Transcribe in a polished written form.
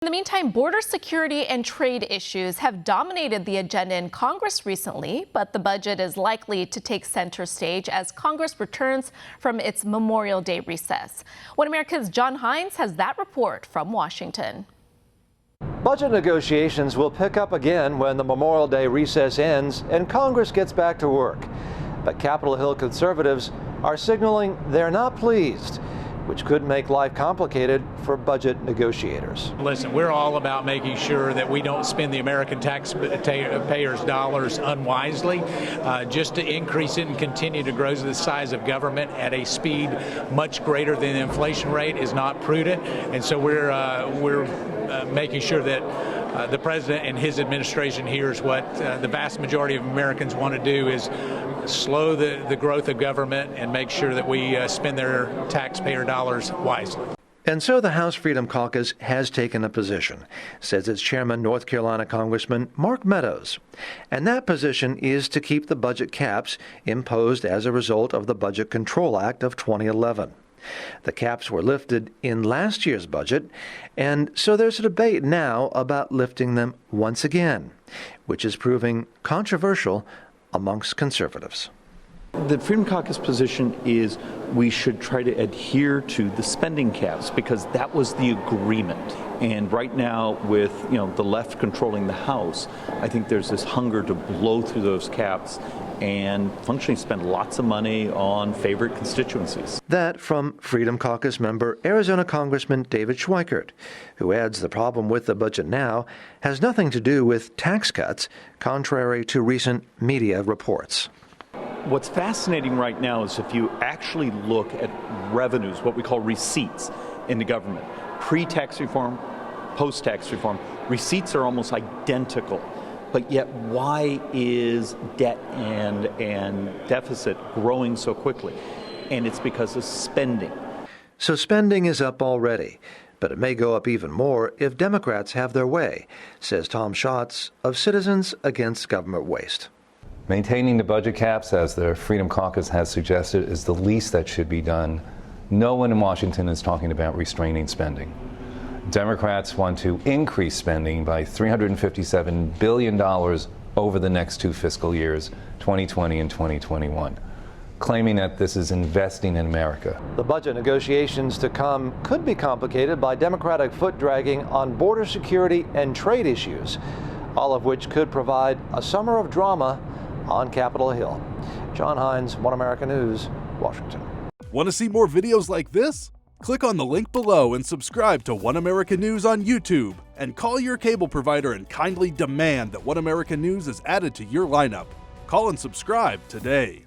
In the meantime, border security and trade issues have dominated the agenda in Congress recently, but the budget is likely to take center stage as Congress returns from its Memorial Day recess. One America's John Hines has that report from Washington. Budget negotiations will pick up again when the Memorial Day recess ends and Congress gets back to work. But Capitol Hill conservatives are signaling they're not pleased, which could make life complicated for budget negotiators. Listen, we're all about making sure that we don't spend the American taxpayers' dollars unwisely. Just to increase it and continue to grow the size of government at a speed much greater than the inflation rate is not prudent. And so we're making sure that the president and his administration hears what the vast majority of Americans want to do is slow the growth of government and make sure that we spend their taxpayer dollars wisely. And so the House Freedom Caucus has taken a position, says its chairman, North Carolina Congressman Mark Meadows. And that position is to keep the budget caps imposed as a result of the Budget Control Act of 2011. The caps were lifted in last year's budget, and so there's a debate now about lifting them once again, which is proving controversial amongst conservatives. The Freedom Caucus position is we should try to adhere to the spending caps because that was the agreement. And right now with the left controlling the House, I think there's this hunger to blow through those caps and functionally spend lots of money on favorite constituencies. That from Freedom Caucus member Arizona Congressman David Schweikert, who adds the problem with the budget now has nothing to do with tax cuts, contrary to recent media reports. What's fascinating right now is if you actually look at revenues, what we call receipts in the government, pre-tax reform, post-tax reform, receipts are almost identical. But yet, why is debt and deficit growing so quickly? And it's because of spending. So spending is up already, but it may go up even more if Democrats have their way, says Tom Schatz of Citizens Against Government Waste. Maintaining the budget caps, as the Freedom Caucus has suggested, is the least that should be done. No one in Washington is talking about restraining spending. Democrats want to increase spending by $357 billion over the next two fiscal years, 2020 and 2021, claiming that this is investing in America. The budget negotiations to come could be complicated by Democratic foot-dragging on border security and trade issues, all of which could provide a summer of drama on Capitol Hill. John Hines, One America News, Washington. Want to see more videos like this? Click on the link below and subscribe to One America News on YouTube, and call your cable provider and kindly demand that One America News is added to your lineup. Call and subscribe today.